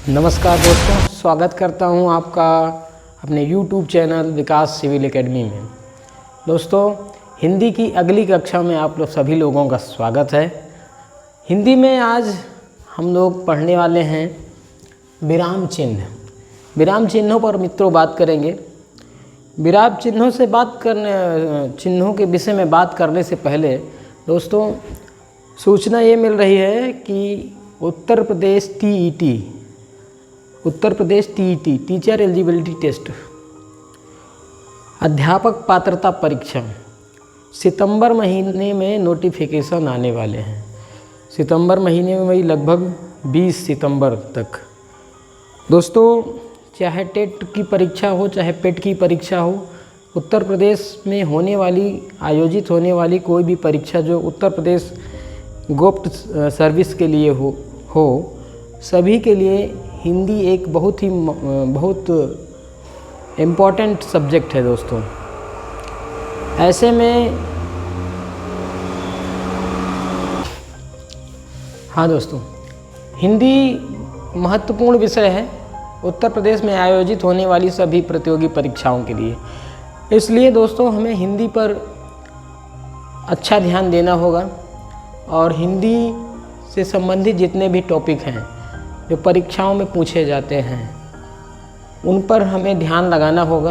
नमस्कार दोस्तों, स्वागत करता हूं आपका अपने YouTube चैनल विकास सिविल एकेडमी में। दोस्तों, हिंदी की अगली कक्षा में आप लोग सभी लोगों का स्वागत है। हिंदी में आज हम लोग पढ़ने वाले हैं विराम चिन्ह। विराम चिन्हों पर मित्रों बात करेंगे। विराम चिन्हों के विषय में बात करने से पहले दोस्तों सूचना ये मिल रही है कि Uttar Pradesh TET teacher eligibility test अध्यापक पात्रता परीक्षा सितंबर महीने में नोटिफिकेशन आने वाले हैं। सितंबर महीने में वही लगभग 20 सितंबर तक। दोस्तों, चाहे टेट की परीक्षा हो चाहे पेट की परीक्षा हो, उत्तर प्रदेश में आयोजित होने वाली कोई भी परीक्षा जो उत्तर प्रदेश गुप्त सर्विस के लिए हो सभी के लिए हिंदी एक बहुत इम्पॉर्टेंट सब्जेक्ट है दोस्तों। ऐसे में हाँ दोस्तों, हिंदी महत्वपूर्ण विषय है उत्तर प्रदेश में आयोजित होने वाली सभी प्रतियोगी परीक्षाओं के लिए। इसलिए दोस्तों हमें हिंदी पर अच्छा ध्यान देना होगा और हिंदी से संबंधित जितने भी टॉपिक हैं जो परीक्षाओं में पूछे जाते हैं उन पर हमें ध्यान लगाना होगा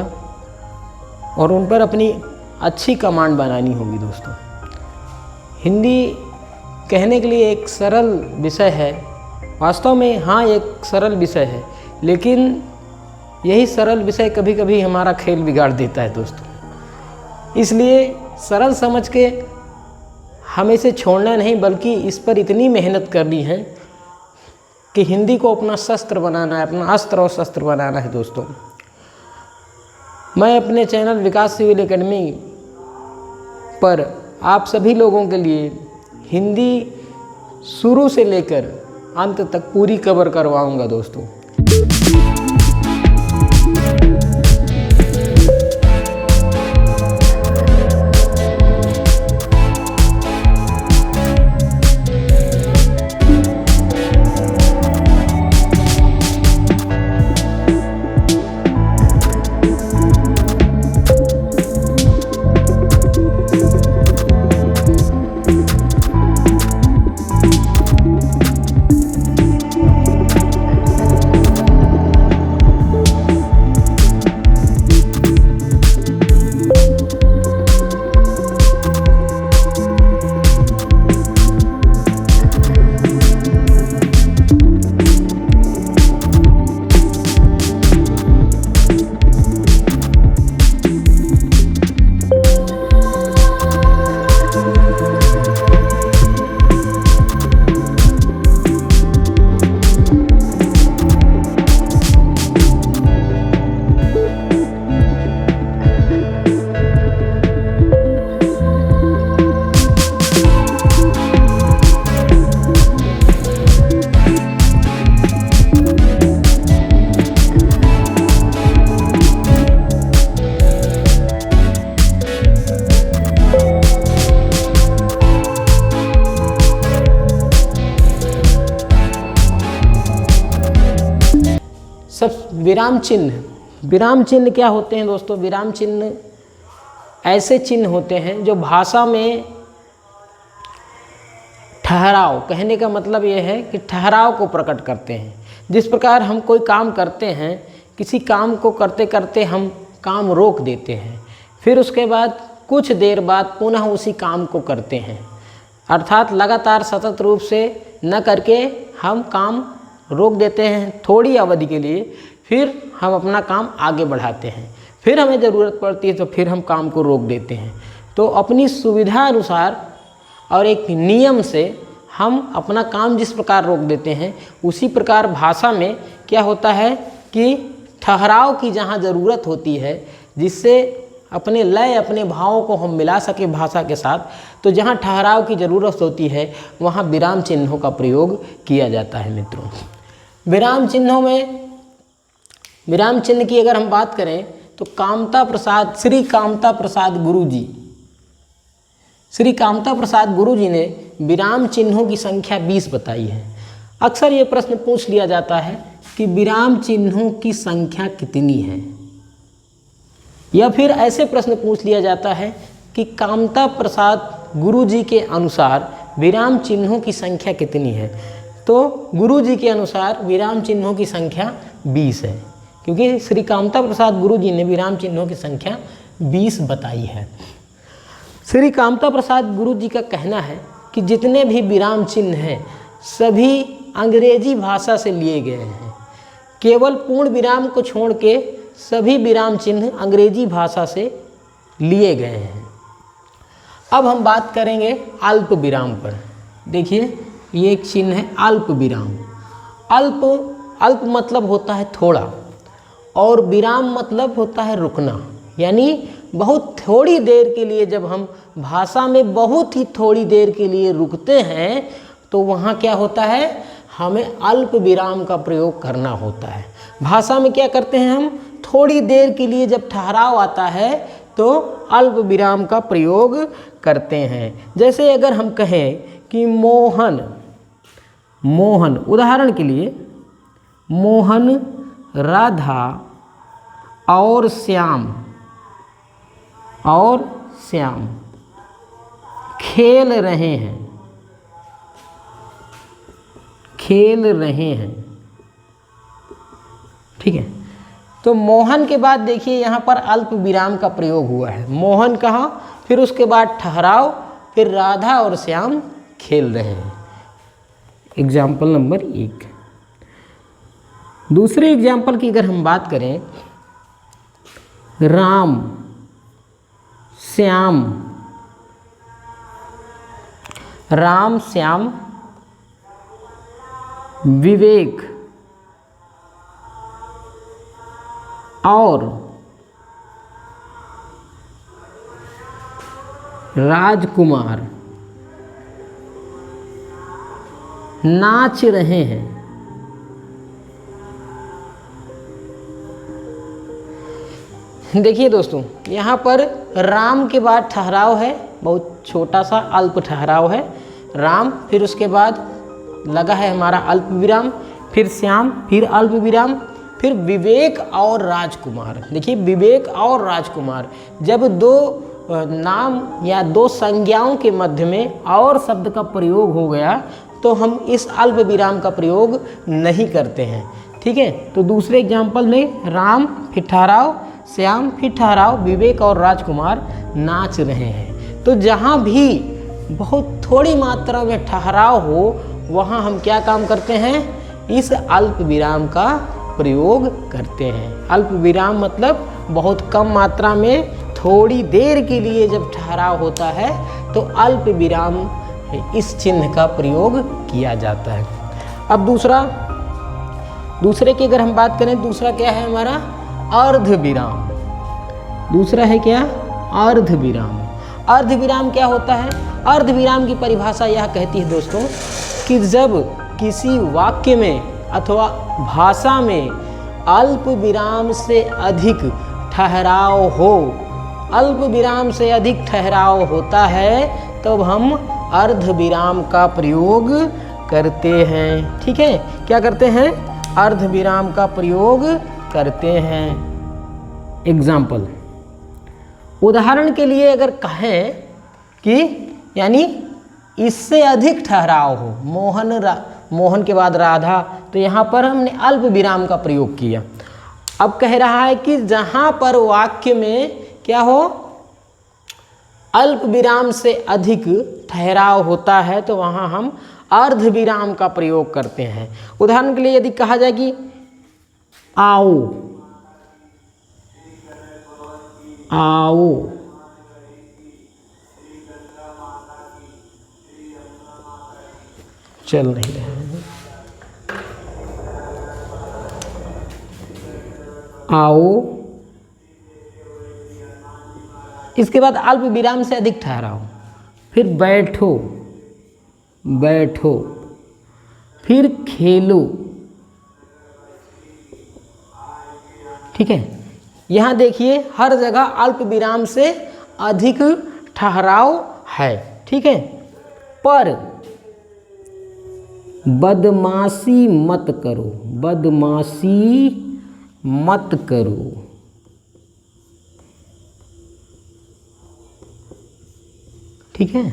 और उन पर अपनी अच्छी कमांड बनानी होगी। दोस्तों, हिंदी कहने के लिए एक सरल विषय है, वास्तव में हाँ एक सरल विषय है, लेकिन यही सरल विषय कभी कभी हमारा खेल बिगाड़ देता है दोस्तों। इसलिए सरल समझ के हमें इसे छोड़ना नहीं, बल्कि इस पर इतनी मेहनत करनी है कि हिंदी को अपना शस्त्र बनाना है, अपना अस्त्र और शस्त्र बनाना है। दोस्तों, मैं अपने चैनल विकास सिविल एकेडमी पर आप सभी लोगों के लिए हिंदी शुरू से लेकर अंत तक पूरी कवर करवाऊंगा। दोस्तों, विराम चिन्ह क्या होते हैं दोस्तों? विराम चिन्ह ऐसे चिन्ह होते हैं जो भाषा में ठहराव, कहने का मतलब ये है कि ठहराव को प्रकट करते हैं। जिस प्रकार हम कोई काम करते हैं, किसी काम को करते करते हम काम रोक देते हैं, फिर उसके बाद कुछ देर बाद पुनः उसी काम को करते हैं, अर्थात लगातार सतत रूप से न करके हम काम रोक देते हैं थोड़ी अवधि के लिए, फिर हम अपना काम आगे बढ़ाते हैं, फिर हमें ज़रूरत पड़ती है तो फिर हम काम को रोक देते हैं। तो अपनी सुविधा अनुसार और एक नियम से हम अपना काम जिस प्रकार रोक देते हैं, उसी प्रकार भाषा में क्या होता है कि ठहराव की जहाँ ज़रूरत होती है, जिससे अपने लय अपने भावों को हम मिला सके भाषा के साथ, तो जहाँ ठहराव की ज़रूरत होती है वहाँ विराम चिन्हों का प्रयोग किया जाता है। मित्रों, विराम चिन्ह की अगर हम बात करें तो श्री कामता प्रसाद गुरु जी ने विराम चिन्हों की संख्या 20 बताई है। अक्सर ये प्रश्न पूछ लिया जाता है कि विराम चिन्हों की संख्या कितनी है, या फिर ऐसे प्रश्न पूछ लिया जाता है कि कामता प्रसाद गुरुजी के अनुसार विराम चिन्हों की संख्या कितनी है। तो गुरुजी के अनुसार विराम चिन्हों की संख्या 20 है, क्योंकि श्री कामता प्रसाद गुरुजी ने विराम चिन्हों की संख्या 20 बताई है। श्री कामता प्रसाद गुरुजी का कहना है कि जितने भी विराम चिन्ह हैं सभी अंग्रेजी भाषा से लिए गए हैं। केवल पूर्ण विराम को छोड़ के सभी विराम चिन्ह अंग्रेजी भाषा से लिए गए हैं। अब हम बात करेंगे अल्प विराम पर। देखिए ये एक चिन्ह है अल्प विराम। अल्प मतलब होता है थोड़ा, और विराम मतलब होता है रुकना, यानी बहुत थोड़ी देर के लिए जब हम भाषा में बहुत ही थोड़ी देर के लिए रुकते हैं तो वहाँ क्या होता है, हमें अल्प विराम का प्रयोग करना होता है। भाषा में क्या करते हैं हम, थोड़ी देर के लिए जब ठहराव आता है तो अल्प विराम का प्रयोग करते हैं। जैसे अगर हम कहें कि मोहन, उदाहरण के लिए मोहन, राधा और श्याम खेल रहे हैं, ठीक है। तो मोहन के बाद देखिए यहाँ पर अल्प विराम का प्रयोग हुआ है। मोहन कहा, फिर उसके बाद ठहराव, फिर राधा और श्याम खेल रहे हैं। Example number 1। दूसरे एग्जाम्पल की अगर हम बात करें, राम, श्याम, विवेक और राजकुमार नाच रहे हैं। देखिए दोस्तों, यहाँ पर राम के बाद ठहराव है, बहुत छोटा सा अल्प ठहराव है। राम, फिर उसके बाद लगा है हमारा अल्प विराम, फिर श्याम, फिर अल्प विराम, फिर विवेक और राजकुमार। देखिए विवेक और राजकुमार, जब दो नाम या दो संज्ञाओं के मध्य में और शब्द का प्रयोग हो गया तो हम इस अल्प विराम का प्रयोग नहीं करते हैं, ठीक है। तो दूसरे एग्जाम्पल में राम, फिर ठहराव, श्याम, फिर ठहराव, विवेक और राजकुमार नाच रहे हैं। तो जहाँ भी बहुत थोड़ी मात्रा में ठहराव हो वहाँ हम क्या काम करते हैं, इस अल्प विराम का प्रयोग करते हैं। अल्प विराम मतलब बहुत कम मात्रा में थोड़ी देर के लिए जब ठहराव होता है तो अल्प विराम इस चिन्ह का प्रयोग किया जाता है। अब दूसरे की अगर हम बात करें, दूसरा क्या है हमारा, अर्ध विराम। दूसरा है क्या, अर्ध विराम। अर्ध विराम क्या होता है, अर्ध विराम की परिभाषा यह कहती है दोस्तों कि जब किसी वाक्य में अथवा भाषा में अल्प विराम से अधिक ठहराव हो, अल्प विराम से अधिक ठहराव होता है तब हम अर्ध विराम का प्रयोग करते हैं, ठीक है। क्या करते हैं, अर्ध विराम का प्रयोग करते हैं। एग्जाम्पल, उदाहरण के लिए अगर कहें कि यानी इससे अधिक ठहराव हो, मोहन के बाद राधा, तो यहाँ पर हमने अल्प विराम का प्रयोग किया। अब कह रहा है कि जहाँ पर वाक्य में क्या हो, अल्प विराम से अधिक ठहराव होता है तो वहाँ हम अर्ध विराम का प्रयोग करते हैं। उदाहरण के लिए यदि कहा जाए कि आओ, चल नहीं रहे हैं, आओ, इसके बाद अल्प विराम से अधिक ठहराव, फिर बैठो, फिर खेलो, ठीक है। यहाँ देखिए हर जगह अल्प विराम से अधिक ठहराव है, ठीक है। पर बदमाशी मत करो, बदमाशी मत करो। ठीक है,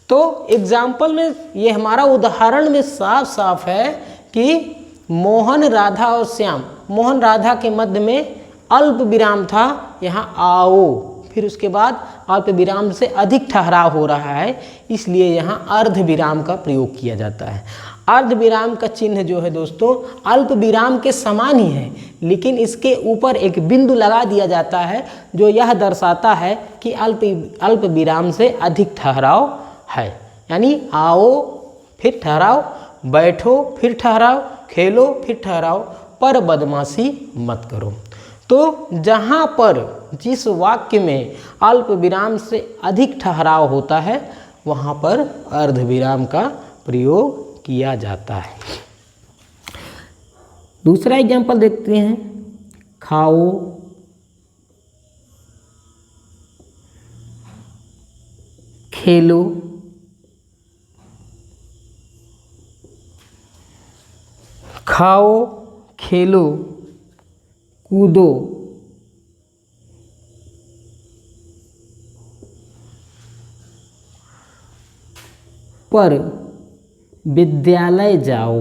तो एग्जाम्पल में ये हमारा उदाहरण में साफ साफ है कि मोहन, राधा और श्याम, मोहन राधा के मध्य में अल्प विराम था, यहाँ आओ, फिर उसके बाद अल्प विराम से अधिक ठहराव हो रहा है, इसलिए यहाँ अर्ध विराम का प्रयोग किया जाता है। अर्ध विराम का चिन्ह जो है दोस्तों अल्प विराम के समान ही है, लेकिन इसके ऊपर एक बिंदु लगा दिया जाता है जो यह दर्शाता है कि अल्प विराम से अधिक ठहराव है। यानी आओ फिर ठहराव, बैठो फिर ठहराव, खेलो फिर ठहराव, पर बदमाशी मत करो। तो जहाँ पर जिस वाक्य में अल्प विराम से अधिक ठहराव होता है वहाँ पर अर्ध विराम का प्रयोग किया जाता है। दूसरा एग्जाम्पल देखते हैं, खाओ, खेलो, खाओ, खेलो, कूदो, पर विद्यालय जाओ।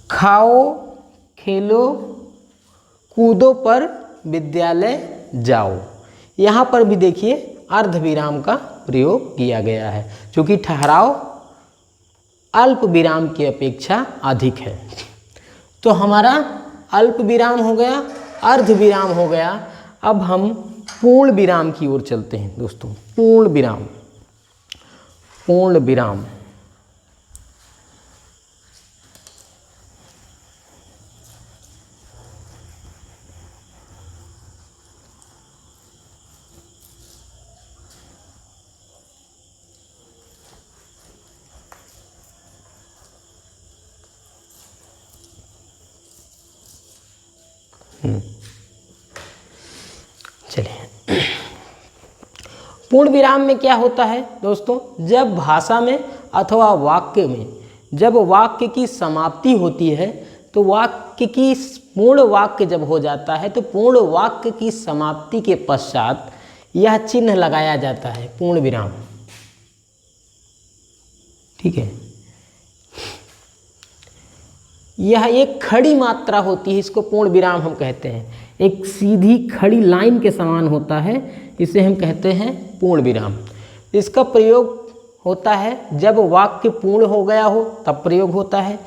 खाओ, खेलो, कूदो, पर विद्यालय जाओ। यहाँ पर भी देखिए अर्ध विराम का प्रयोग किया गया है, क्योंकि ठहराव अल्प विराम की अपेक्षा अधिक है। तो हमारा अल्प विराम हो गया, अर्ध विराम हो गया। अब हम पूर्ण विराम की ओर चलते हैं दोस्तों। पूर्ण विराम, पूर्ण विराम चलिए, पूर्ण विराम में क्या होता है दोस्तों, जब भाषा में अथवा वाक्य में जब वाक्य की समाप्ति होती है तो वाक्य की पूर्ण वाक्य जब हो जाता है तो पूर्ण वाक्य की समाप्ति के पश्चात यह चिन्ह लगाया जाता है, पूर्ण विराम। ठीक है, यह एक खड़ी मात्रा होती है, इसको पूर्ण विराम हम कहते हैं। एक सीधी खड़ी लाइन के समान होता है, इसे हम कहते हैं पूर्ण विराम। इसका प्रयोग होता है जब वाक्य पूर्ण हो गया हो तब प्रयोग होता है।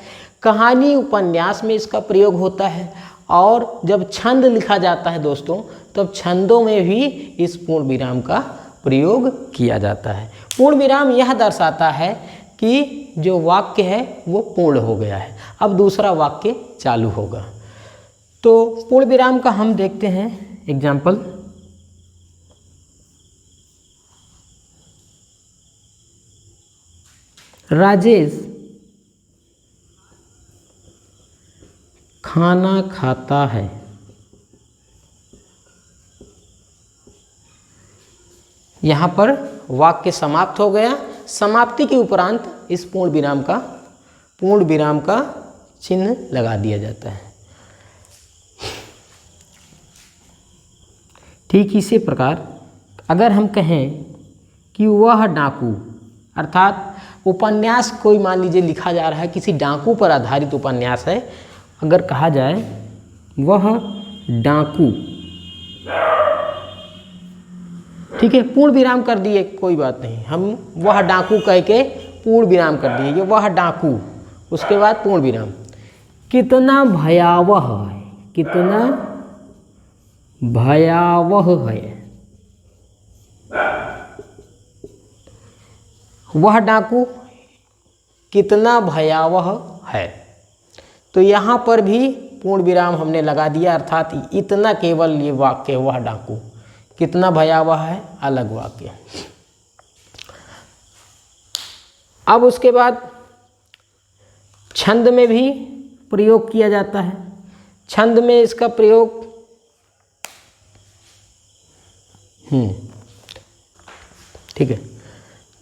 कहानी उपन्यास में इसका प्रयोग होता है, और जब छंद लिखा जाता है दोस्तों तब छंदों में भी इस पूर्ण विराम का प्रयोग किया जाता है। पूर्ण विराम यह दर्शाता है कि जो वाक्य है वो पूर्ण हो गया है, अब दूसरा वाक्य चालू होगा। तो पूर्ण विराम का हम देखते हैं एग्जाम्पल। राजेश खाना खाता है। यहाँ पर वाक्य समाप्त हो गया। समाप्ति के उपरांत इस पूर्ण विराम का चिन्ह लगा दिया जाता है। ठीक इसी प्रकार अगर हम कहें कि वह डाकू, अर्थात उपन्यास कोई मान लीजिए लिखा जा रहा है, किसी डाकू पर आधारित उपन्यास है, अगर कहा जाए वह डाकू, ठीक है, पूर्ण विराम कर दिए, कोई बात नहीं, हम वह डाकू कह के पूर्ण विराम कर दिए, ये वह डाकू, उसके बाद पूर्ण विराम। कितना भयावह है, कितना भयावह है, वह डाकू कितना भयावह है। तो यहाँ पर भी पूर्ण विराम हमने लगा दिया, अर्थात इतना केवल ये वाक्य, वह डाकू कितना भयावह है, अलग वाक्य। अब उसके बाद छंद में भी प्रयोग किया जाता है। छंद में इसका प्रयोग ठीक है,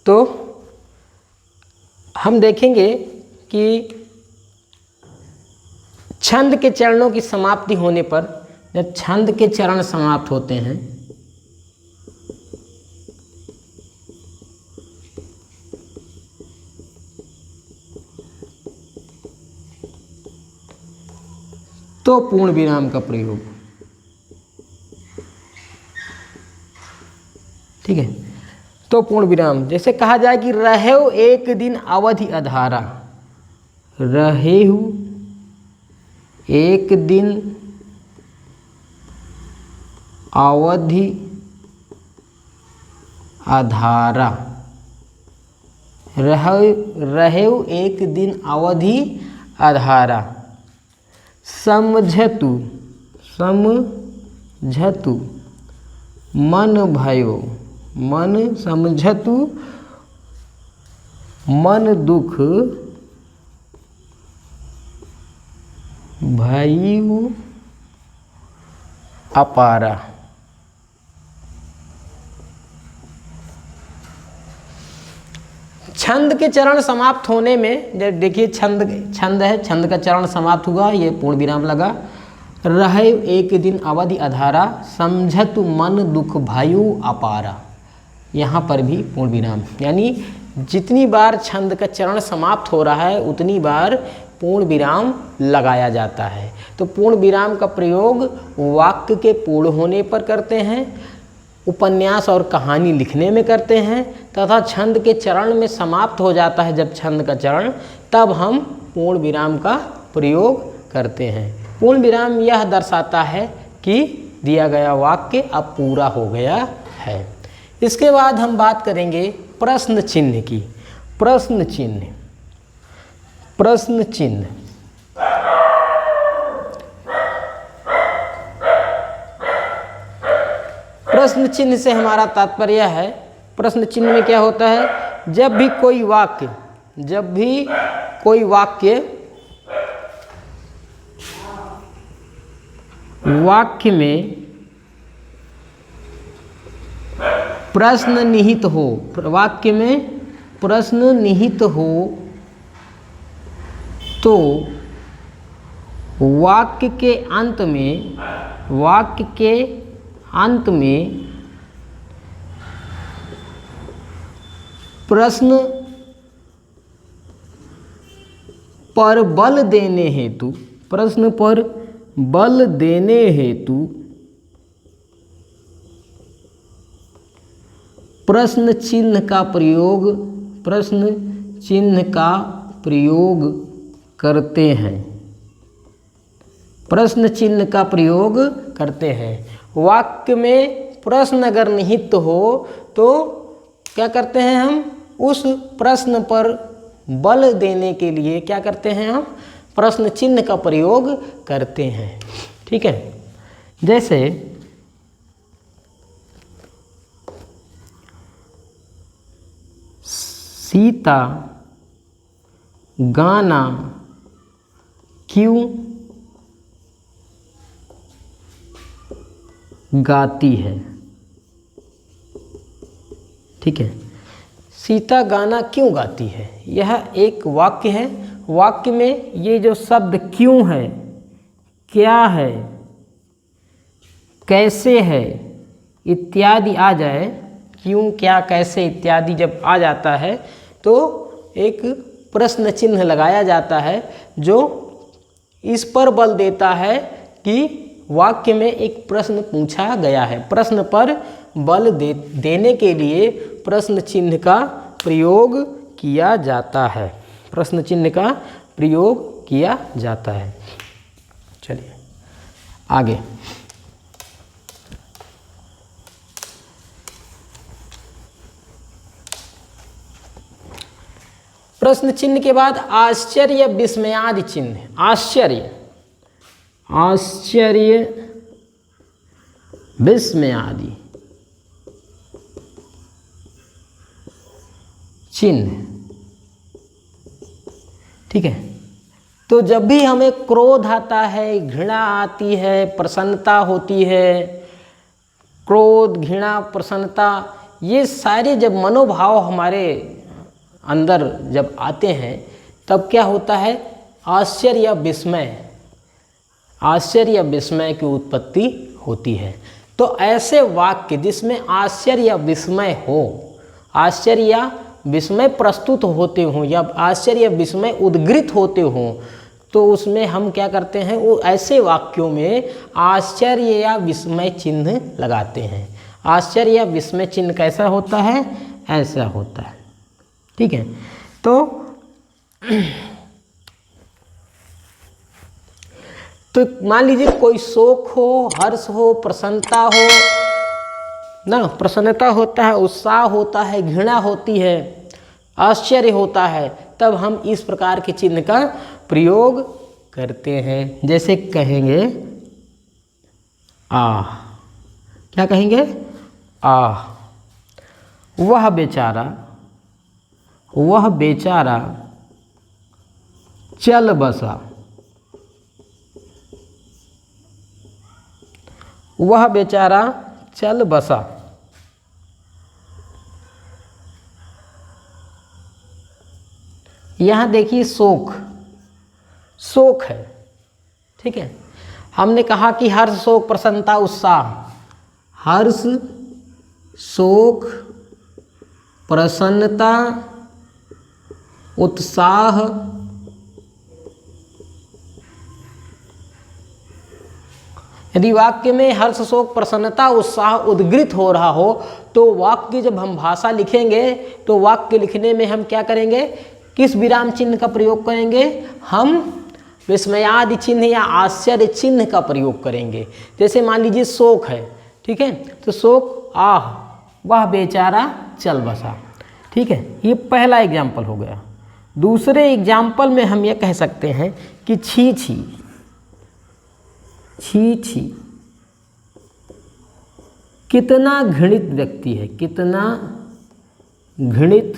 तो हम देखेंगे कि छंद के चरणों की समाप्ति होने पर, जब छंद के चरण समाप्त होते हैं तो पूर्ण विराम का प्रयोग। ठीक है, तो पूर्ण विराम, जैसे कहा जाए कि रहेउ एक दिन अवधि अधारा, रहेहु एक दिन अवधि अधारा, रहेउ एक दिन अवधि अधारा, समझतु समझतु मन भयो, मन समझतु मन दुख भयउ अपारा। छंद के चरण समाप्त होने में, जब देखिए छंद है, छंद का चरण समाप्त हुआ, ये पूर्ण विराम लगा। रहे एक दिन अवधि अधारा, समझतु मन दुख भयउ अपारा, यहाँ पर भी पूर्ण विराम, यानी जितनी बार छंद का चरण समाप्त हो रहा है उतनी बार पूर्ण विराम लगाया जाता है। तो पूर्ण विराम का प्रयोग वाक्य के पूर्ण होने पर करते हैं, उपन्यास और कहानी लिखने में करते हैं, तथा छंद के चरण में समाप्त हो जाता है जब छंद का चरण, तब हम पूर्ण विराम का प्रयोग करते हैं। पूर्ण विराम यह दर्शाता है कि दिया गया वाक्य अब पूरा हो गया है। इसके बाद हम बात करेंगे प्रश्न चिन्ह की। प्रश्न चिन्ह, प्रश्न चिन्ह प्रश्न चिन्ह से हमारा तात्पर्य है, प्रश्न चिन्ह में क्या होता है, जब भी कोई वाक्य में प्रश्न निहित हो, वाक्य में प्रश्न निहित हो, तो वाक्य के अंत में प्रश्न पर बल देने हेतु, प्रश्न पर बल देने हेतु प्रश्न चिन्ह का प्रयोग करते हैं। प्रश्न चिन्ह का प्रयोग करते हैं। वाक्य में प्रश्न अगर निहित हो तो क्या करते हैं, हम उस प्रश्न पर बल देने के लिए क्या करते हैं, हम प्रश्न चिन्ह का प्रयोग करते हैं। ठीक है, जैसे सीता गाना क्यों गाती है। ठीक है, सीता गाना क्यों गाती है, यह एक वाक्य है। वाक्य में ये जो शब्द क्यों है, क्या है, कैसे है इत्यादि आ जाए, क्यों, क्या, कैसे इत्यादि जब आ जाता है तो एक प्रश्न चिन्ह लगाया जाता है, जो इस पर बल देता है कि वाक्य में एक प्रश्न पूछा गया है। प्रश्न पर बल देने के लिए प्रश्न चिन्ह का प्रयोग किया जाता है। प्रश्न चिन्ह का प्रयोग किया जाता है। चलिए आगे। प्रश्न चिन्ह के बाद आश्चर्य विस्मयादि चिन्ह। आश्चर्य विस्मयादि चिन्ह। ठीक है, तो जब भी हमें क्रोध आता है, घृणा आती है, प्रसन्नता होती है, क्रोध, घृणा, प्रसन्नता ये सारे जब मनोभाव हमारे अंदर जब आते हैं तब क्या होता है, आश्चर्य या विस्मय की उत्पत्ति होती है। तो ऐसे वाक्य जिसमें आश्चर्य या विस्मय हो, आश्चर्य या विस्मय प्रस्तुत होते हों या आश्चर्य या विस्मय उद्गृत होते हों, तो उसमें हम क्या करते हैं, वो ऐसे वाक्यों में आश्चर्य या विस्मय चिन्ह लगाते हैं। आश्चर्य या विस्मय चिन्ह कैसा होता है, ऐसा होता है। ठीक है, तो मान लीजिए कोई शोक हो, हर्ष हो, प्रसन्नता हो ना, प्रसन्नता होता है, उत्साह होता है, घृणा होती है, आश्चर्य होता है, तब हम इस प्रकार के चिन्ह का प्रयोग करते हैं। जैसे कहेंगे आह, क्या कहेंगे, आह, वह बेचारा चल बसा, वह बेचारा चल बसा। यहाँ देखिए शोक है, ठीक है। हमने कहा कि हर्ष, शोक, प्रसन्नता, उत्साह, हर्ष, शोक, प्रसन्नता, उत्साह, यदि वाक्य में हर्ष, शोक, प्रसन्नता, उत्साह उद्गृत हो रहा हो तो वाक्य जब हम भाषा लिखेंगे तो वाक्य लिखने में हम क्या करेंगे, किस विराम चिन्ह का प्रयोग करेंगे, हम विस्मयादि चिन्ह या आश्चर्य चिन्ह का प्रयोग करेंगे। जैसे मान लीजिए शोक है, ठीक है, तो शोक, आह, वह बेचारा चल बसा। ठीक है, ये पहला एग्जाम्पल हो गया। दूसरे एग्जाम्पल में हम ये कह सकते हैं कि छी छी, कितना घृणित व्यक्ति है, कितना घृणित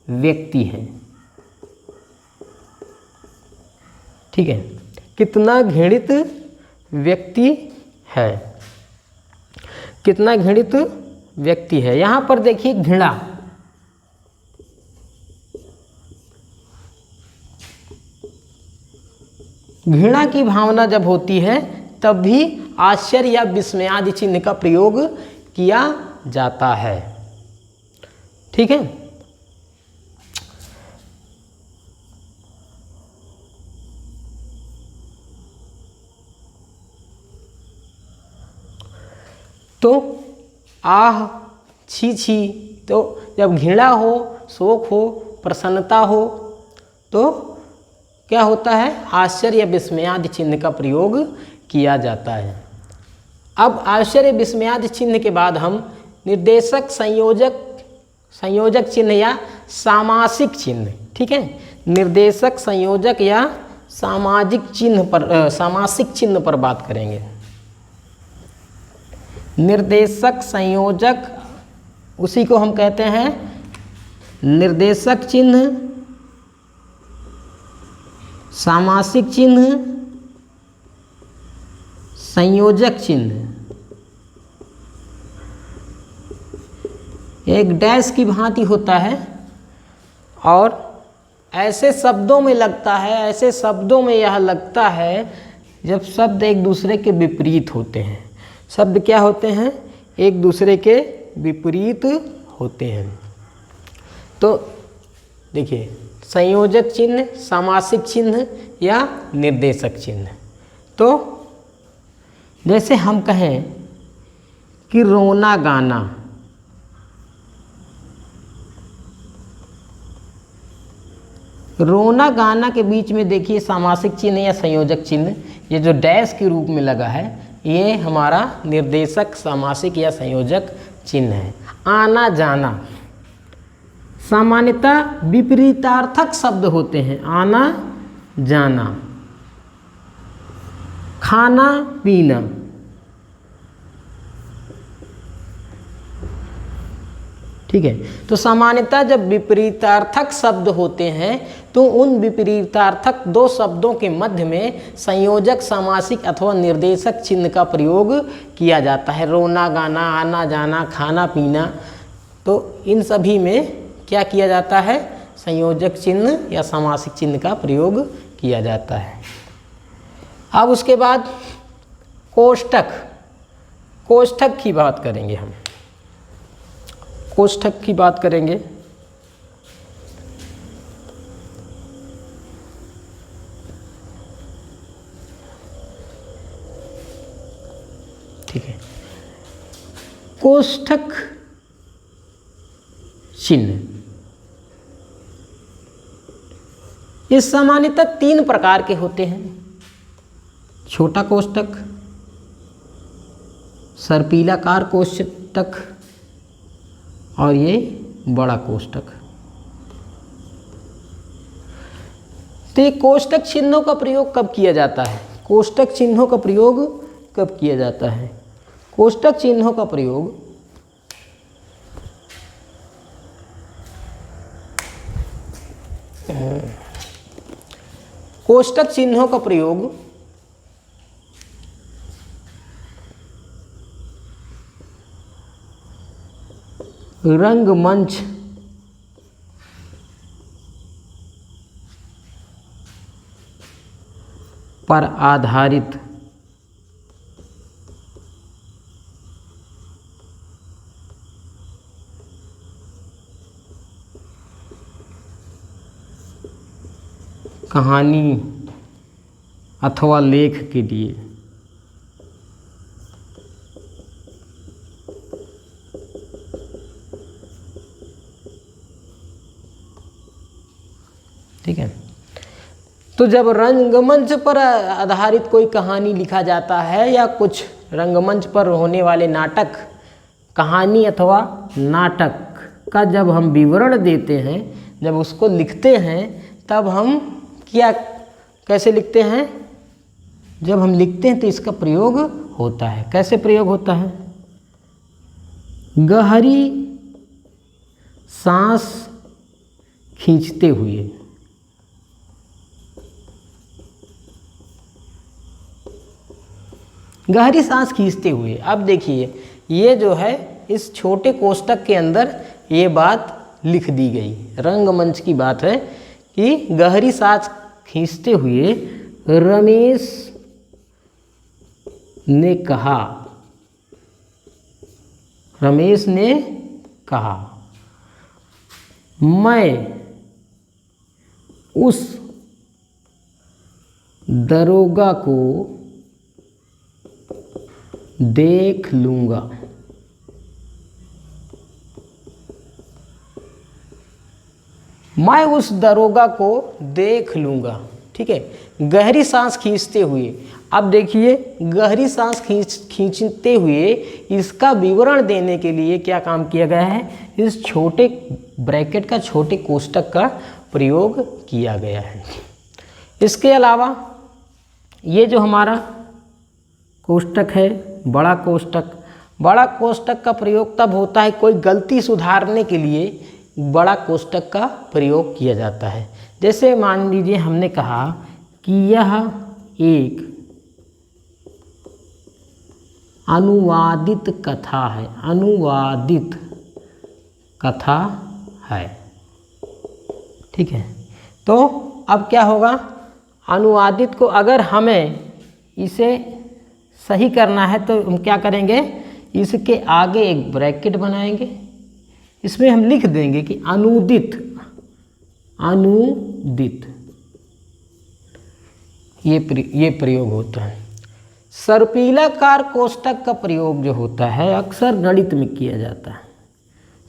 व्यक्ति है। ठीक है, कितना घृणित व्यक्ति है, कितना घृणित व्यक्ति है। यहां पर देखिए घृणा, घृणा की भावना जब होती है तब भी आश्चर्य या विस्मयादि चिन्ह का प्रयोग किया जाता है। ठीक है, तो आह, छी छी, तो जब घृणा हो, शोक हो, प्रसन्नता हो तो क्या होता है, आश्चर्य या विस्मयादि चिन्ह का प्रयोग किया जाता है। अब आश्चर्य विस्मयादि चिन्ह के बाद हम निर्देशक, संयोजक चिन्ह या सामासिक चिन्ह, ठीक है, निर्देशक, संयोजक या सामासिक चिन्ह पर बात करेंगे। निर्देशक, संयोजक, उसी को हम कहते हैं निर्देशक चिन्ह, सामासिक चिन्ह, संयोजक चिन्ह। एक डैश की भांति होता है और ऐसे शब्दों में लगता है, ऐसे शब्दों में यह लगता है जब शब्द एक दूसरे के विपरीत होते हैं। शब्द क्या होते हैं, एक दूसरे के विपरीत होते हैं। तो देखिए, संयोजक चिन्ह, सामासिक चिन्ह या निर्देशक चिन्ह। तो जैसे हम कहें कि रोना गाना, रोना गाना के बीच में देखिए सामासिक चिन्ह या संयोजक चिन्ह, ये जो डैश के रूप में लगा है, ये हमारा निर्देशक, सामासिक या संयोजक चिन्ह है। आना जाना सामान्यतः विपरीतार्थक शब्द होते हैं। आना जाना, खाना पीना, ठीक है। तो सामान्यतः जब विपरीतार्थक शब्द होते हैं तो उन विपरीतार्थक दो शब्दों के मध्य में संयोजक, समासिक अथवा निर्देशक चिन्ह का प्रयोग किया जाता है। रोना, गाना, आना जाना, खाना पीना, तो इन सभी में क्या किया जाता है? संयोजक चिन्ह या समासिक चिन्ह का प्रयोग किया जाता है। अब उसके बाद कोष्ठक, कोष्ठक की बात करेंगे हम। कोष्ठक की बात करेंगे। ठीक है। कोष्ठक चिन्ह ये सामान्यतः 3 प्रकार के होते हैं। छोटा कोष्ठक, सर्पिलाकार कोष्ठक और ये बड़ा कोष्ठक। तो ये कोष्ठक चिन्हों का प्रयोग कब किया जाता है? कोष्ठक चिन्हों का प्रयोग कब किया जाता है? कोष्ठक चिन्हों का प्रयोग कोष्ठक चिन्हों का प्रयोग रंगमंच पर आधारित कहानी अथवा लेख के लिए ठीक है। तो जब रंगमंच पर आधारित कोई कहानी लिखा जाता है या कुछ रंगमंच पर होने वाले नाटक, कहानी अथवा नाटक का जब हम विवरण देते हैं, जब उसको लिखते हैं, तब हम क्या कैसे लिखते हैं? जब हम लिखते हैं तो इसका प्रयोग होता है। कैसे प्रयोग होता है? गहरी सांस खींचते हुए, गहरी सांस खींचते हुए। अब देखिए, ये जो है इस छोटे कोष्ठक के अंदर ये बात लिख दी गई, रंगमंच की बात है कि गहरी सांस खींचते हुए रमेश ने कहा, रमेश ने कहा, मैं उस दरोगा को देख लूँगा। मैं उस दरोगा को देख लूँगा। ठीक है, गहरी सांस खींचते हुए। अब देखिए, गहरी सांस खींचते हुए इसका विवरण देने के लिए क्या काम किया गया है? इस छोटे ब्रैकेट का, छोटे कोष्ठक का प्रयोग किया गया है। इसके अलावा ये जो हमारा कोष्ठक है, बड़ा कोष्ठक, बड़ा कोष्ठक का प्रयोग तब होता है कोई गलती सुधारने के लिए बड़ा कोष्ठक का प्रयोग किया जाता है। जैसे मान लीजिए हमने कहा कि यह एक अनुवादित कथा है, अनुवादित कथा है। ठीक है, तो अब क्या होगा? अनुवादित को अगर हमें इसे सही करना है तो हम क्या करेंगे? इसके आगे एक ब्रैकेट बनाएंगे, इसमें हम लिख देंगे कि अनुदित, अनुदित, ये प्रयोग होता है। सर्पिलाकार कोष्ठक का प्रयोग जो होता है अक्सर गणित में किया जाता है।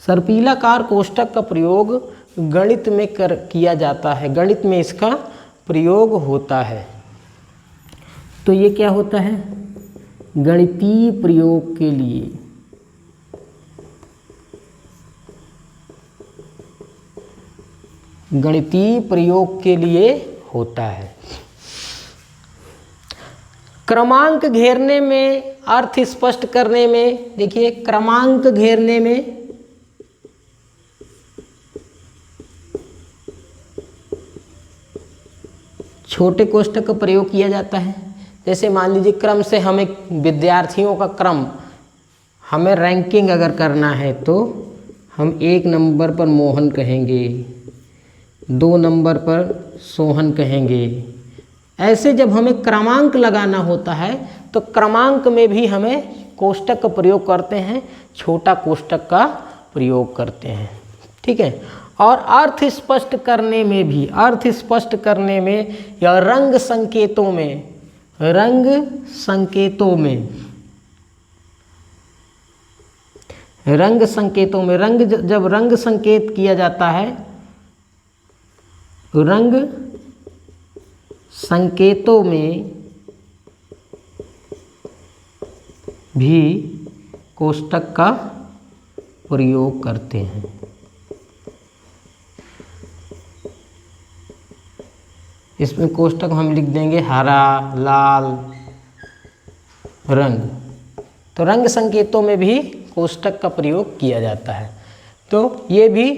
सर्पिलाकार कोष्ठक का प्रयोग गणित में किया जाता है, गणित में इसका प्रयोग होता है। तो ये क्या होता है? गणितीय प्रयोग के लिए, गणितीय प्रयोग के लिए होता है। क्रमांक घेरने में, अर्थ स्पष्ट करने में, देखिए क्रमांक घेरने में छोटे कोष्ठक का प्रयोग किया जाता है। जैसे मान लीजिए क्रम से हमें विद्यार्थियों का क्रम, हमें रैंकिंग अगर करना है तो हम 1 नंबर पर मोहन कहेंगे, 2 नंबर पर सोहन कहेंगे। ऐसे जब हमें क्रमांक लगाना होता है तो क्रमांक में भी हमें कोष्ठक का प्रयोग करते हैं, छोटा कोष्ठक का प्रयोग करते हैं। ठीक है। और अर्थ स्पष्ट करने में भी, अर्थ स्पष्ट करने में या रंग संकेतों में, रंग संकेतों में, रंग संकेतों में, जब रंग संकेत किया जाता है, रंग संकेतों में भी कोष्ठक का प्रयोग करते हैं। इसमें कोष्ठक हम लिख देंगे हरा, लाल रंग। तो रंग संकेतों में भी कोष्ठक का प्रयोग किया जाता है। तो ये भी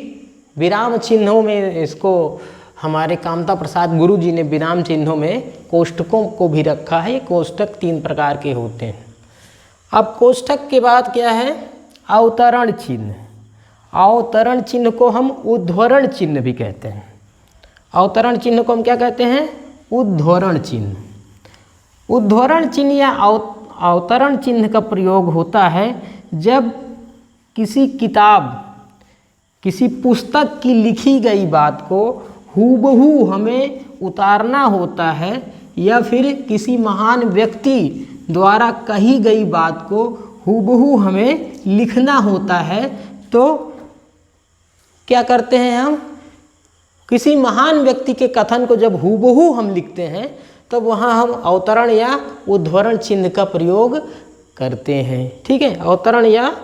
विराम चिन्हों में, इसको हमारे कामता प्रसाद गुरु जी ने विराम चिन्हों में कोष्ठकों को भी रखा है। ये कोष्ठक 3 प्रकार के होते हैं। अब कोष्ठक के बाद क्या है? अवतरण चिन्ह। अवतरण चिन्ह को हम उद्धरण चिन्ह भी कहते हैं। अवतरण चिन्ह को हम क्या कहते हैं? उद्धरण चिन्ह। उद्धरण चिन्ह या अवतरण चिन्ह का प्रयोग होता है जब किसी किताब, किसी पुस्तक की लिखी गई बात को हूबहू हमें उतारना होता है, या फिर किसी महान व्यक्ति द्वारा कही गई बात को हूबहू हमें लिखना होता है। तो क्या करते हैं हम? किसी महान व्यक्ति के कथन को जब हूबहू हम लिखते हैं तब वहाँ हम अवतरण या उद्धरण चिन्ह का प्रयोग करते हैं। ठीक है, अवतरण या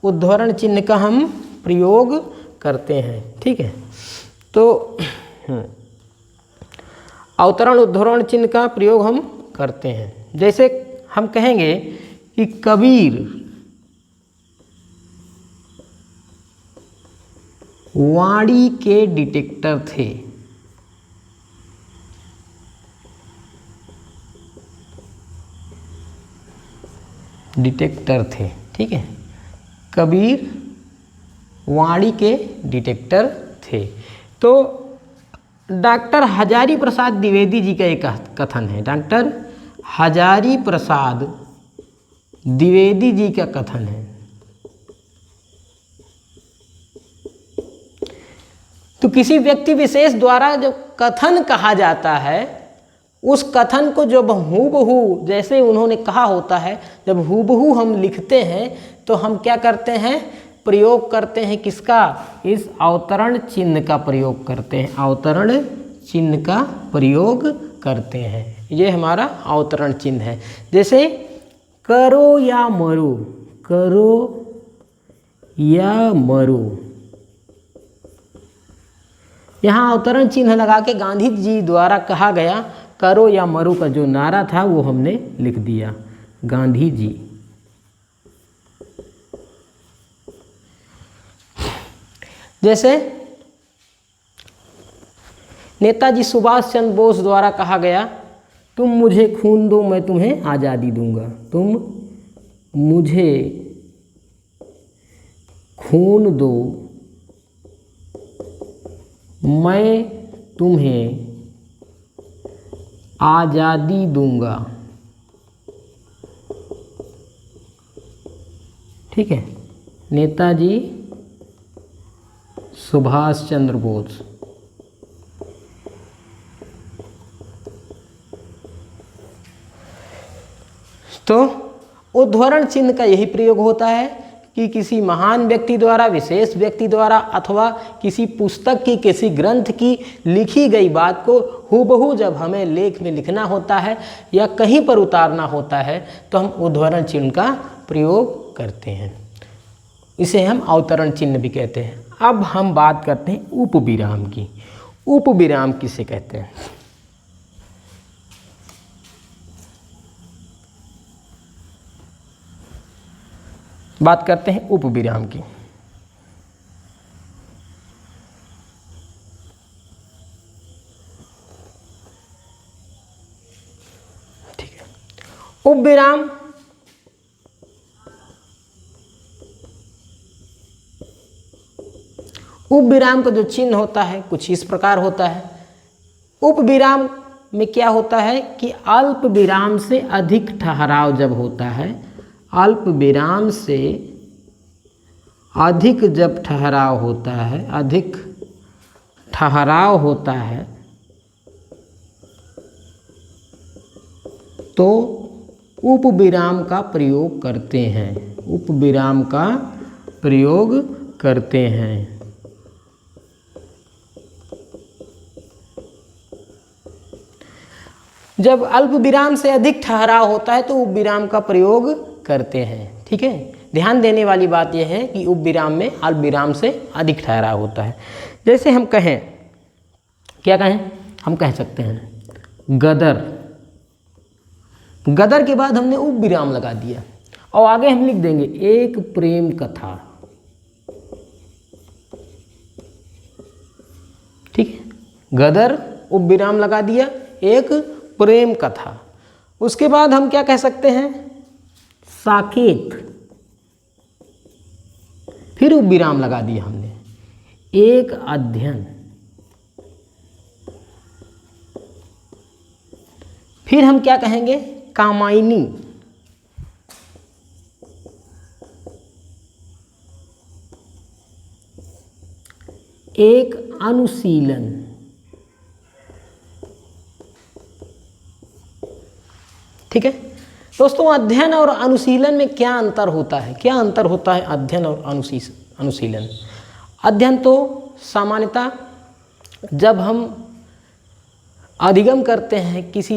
उद्धरण चिन्ह का हम प्रयोग करते हैं। ठीक है, तो अवतरण उद्धरण चिन्ह का प्रयोग हम करते हैं। जैसे हम कहेंगे कि कबीर वाणी के डिटेक्टर थे। डिटेक्टर थे। ठीक है, कबीर वाणी के डिटेक्टर थे। तो डॉक्टर हजारी प्रसाद द्विवेदी जी का एक कथन है। डॉक्टर हजारी प्रसाद द्विवेदी जी का कथन है। तो किसी व्यक्ति विशेष द्वारा जब कथन कहा जाता है, उस कथन को जब हूबहू जैसे उन्होंने कहा होता है, जब हूबहू हम लिखते हैं तो हम क्या करते हैं? प्रयोग करते हैं किसका? इस अवतरण चिन्ह का प्रयोग करते हैं। अवतरण चिन्ह का प्रयोग करते हैं। ये हमारा अवतरण चिन्ह है। जैसे करो या मरो, करो या मरो, यहाँ अवतरण चिन्ह लगा के गांधी जी द्वारा कहा गया करो या मरो का जो नारा था वो हमने लिख दिया, गांधी जी। जैसे नेताजी सुभाष चंद्र बोस द्वारा कहा गया, तुम मुझे खून दो मैं तुम्हें आज़ादी दूंगा। तुम मुझे खून दो मैं तुम्हें आज़ादी दूंगा। ठीक है, नेताजी सुभाष चंद्र बोस। तो उद्धरण चिन्ह का यही प्रयोग होता है कि किसी महान व्यक्ति द्वारा, विशेष व्यक्ति द्वारा अथवा किसी पुस्तक की, किसी ग्रंथ की लिखी गई बात को हूबहू जब हमें लेख में लिखना होता है या कहीं पर उतारना होता है तो हम उद्धरण चिन्ह का प्रयोग करते हैं। इसे हम अवतरण चिन्ह भी कहते हैं। अब हम बात करते हैं उपविराम की। उपविराम किसे कहते हैं? बात करते हैं उपविराम की। उपविराम उपविराम का जो चिन्ह होता है कुछ इस प्रकार होता है। उपविराम में क्या होता है कि अल्प विराम से अधिक ठहराव जब होता है, अल्प विराम से अधिक जब ठहराव होता है, अधिक ठहराव होता है तो उपविराम का प्रयोग करते हैं, उपविराम का प्रयोग करते हैं। जब अल्प विराम से अधिक ठहराव होता है तो उपविराम का प्रयोग करते हैं। ठीक है, ध्यान देने वाली बात यह है कि उपविराम में अल्प विराम से अधिक ठहराव होता है। जैसे हम कहें, क्या कहें, हम कह सकते हैं गदर, गदर के बाद हमने उपविराम लगा दिया और आगे हम लिख देंगे एक प्रेम कथा। ठीक है, गदर उपविराम लगा दिया, एक प्रेम कथा। उसके बाद हम क्या कह सकते हैं, साकेत, फिर उपविराम लगा दिया हमने, एक अध्ययन, फिर हम क्या कहेंगे, कामायनी, एक अनुशीलन, ठीक है दोस्तों। अध्ययन और अनुशीलन में क्या अंतर होता है, क्या अंतर होता है अध्ययन और अनुशीलन। अध्ययन तो सामान्यतः जब हम अधिगम करते हैं, किसी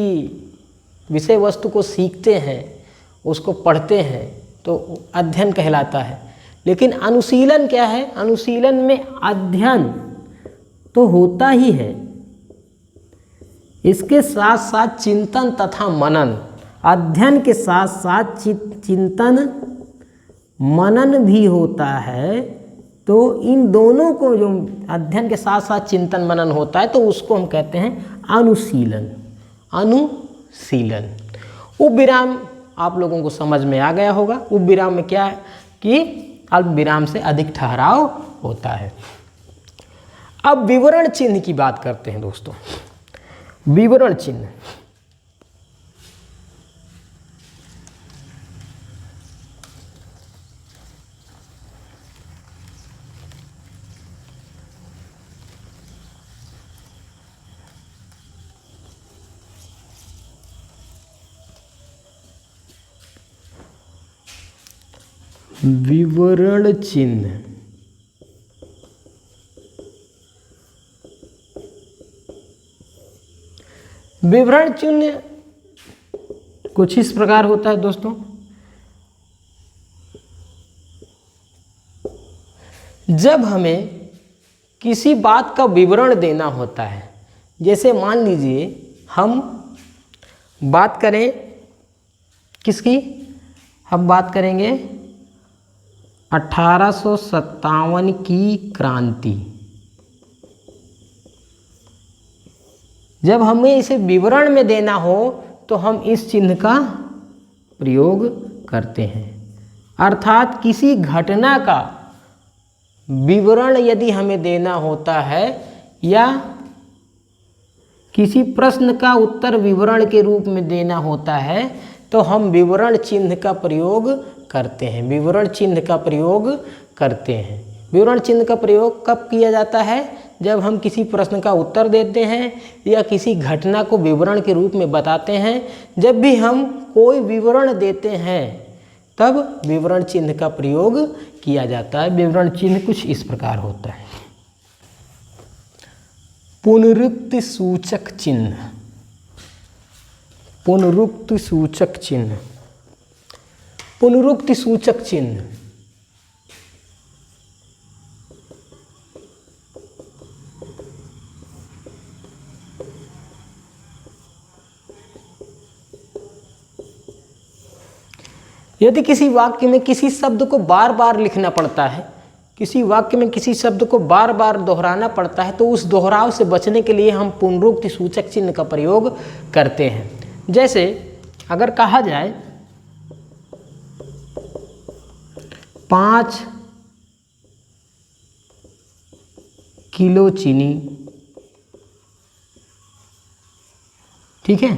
विषय वस्तु को सीखते हैं, उसको पढ़ते हैं तो अध्ययन कहलाता है। लेकिन अनुशीलन क्या है, अनुशीलन में अध्ययन तो होता ही है, इसके साथ साथ चिंतन तथा मनन, अध्ययन के साथ साथ चिंतन मनन भी होता है। तो इन दोनों को, जो अध्ययन के साथ साथ चिंतन मनन होता है, तो उसको हम कहते हैं अनुशीलन, अनुशीलन। उपविराम आप लोगों को समझ में आ गया होगा। उपविराम में क्या है कि अल्प विराम से अधिक ठहराव होता है। अब विवरण चिन्ह की बात करते हैं दोस्तों। विवरण चिन्ह, विवरण चिन्ह, विवरण चिन्ह कुछ इस प्रकार होता है दोस्तों। जब हमें किसी बात का विवरण देना होता है, जैसे मान लीजिए हम बात करें किसकी, हम बात करेंगे 1857 की क्रांति। जब हमें इसे विवरण में देना हो तो हम इस चिन्ह का प्रयोग करते हैं। अर्थात किसी घटना का विवरण यदि हमें देना होता है या किसी प्रश्न का उत्तर विवरण के रूप में देना होता है तो हम विवरण चिन्ह का प्रयोग करते हैं, विवरण चिन्ह का प्रयोग करते हैं। विवरण चिन्ह का प्रयोग कब किया जाता है, जब हम किसी प्रश्न का उत्तर देते हैं या किसी घटना को विवरण के रूप में बताते हैं। जब भी हम कोई विवरण देते हैं तब विवरण चिन्ह का प्रयोग किया जाता है। विवरण चिन्ह कुछ इस प्रकार होता है। पुनरुक्ति सूचक चिन्ह, पुनरुक्ति सूचक चिन्ह, पुनरुक्ति सूचक चिन्ह यदि किसी वाक्य में किसी शब्द को बार बार लिखना पड़ता है, किसी वाक्य में किसी शब्द को बार बार दोहराना पड़ता है, तो उस दोहराव से बचने के लिए हम पुनरुक्ति सूचक चिन्ह का प्रयोग करते हैं। जैसे अगर कहा जाए 5 किलो चीनी, ठीक है,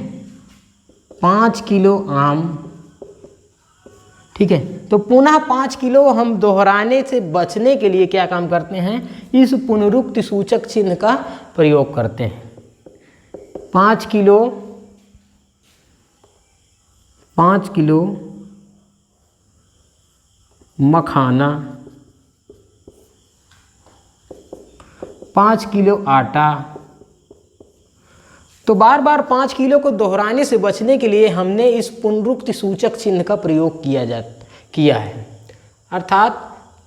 5 किलो आम, ठीक है। तो पुनः 5 किलो हम दोहराने से बचने के लिए क्या काम करते हैं, इस पुनरुक्त सूचक चिन्ह का प्रयोग करते हैं। 5 किलो मखाना, 5 किलो आटा। तो बार बार 5 किलो को दोहराने से बचने के लिए हमने इस पुनरुक्त सूचक चिन्ह का प्रयोग किया है। अर्थात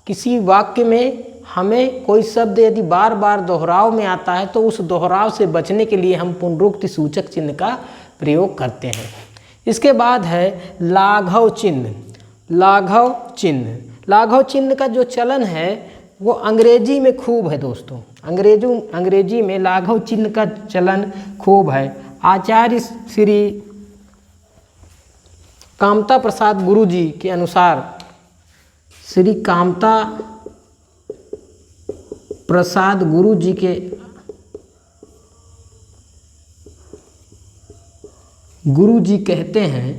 किसी वाक्य में हमें कोई शब्द यदि बार बार दोहराव में आता है तो उस दोहराव से बचने के लिए हम पुनरुक्त सूचक चिन्ह का प्रयोग करते हैं। इसके बाद है लाघव चिन्ह। लाघव चिन्ह का जो चलन है वो अंग्रेजी में खूब है दोस्तों। अंग्रेजी में लाघव चिन्ह का चलन खूब है। आचार्य श्री कामता प्रसाद गुरु जी के अनुसार, श्री कामता प्रसाद गुरु जी के गुरु जी कहते हैं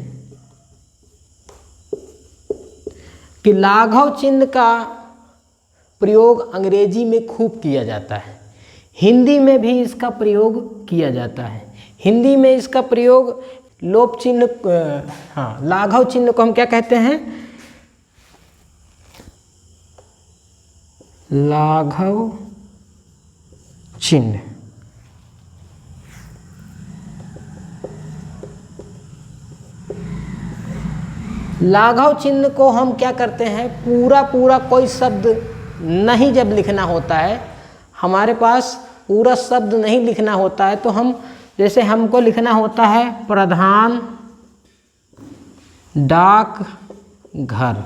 कि लाघव चिन्ह का प्रयोग अंग्रेजी में खूब किया जाता है, हिंदी में भी इसका प्रयोग किया जाता है। हिंदी में इसका प्रयोग लोप चिन्ह, लाघव चिन्ह को हम क्या कहते हैं, लाघव चिन्ह। लाघव चिन्ह को हम क्या करते हैं, पूरा कोई शब्द नहीं जब लिखना होता है, हमारे पास पूरा शब्द नहीं लिखना होता है, तो हम जैसे हमको लिखना होता है प्रधान डाक घर,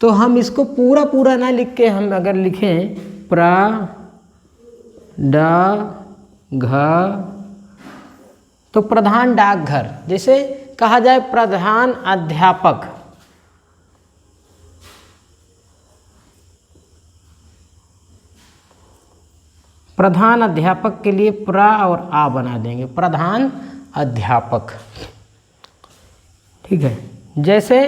तो हम इसको पूरा ना लिख के हम अगर लिखें तो प्रधान डाकघर, जैसे कहा जाए प्रधान अध्यापक, प्रधान अध्यापक के लिए प्रा और आ बना देंगे, प्रधान अध्यापक, ठीक है। जैसे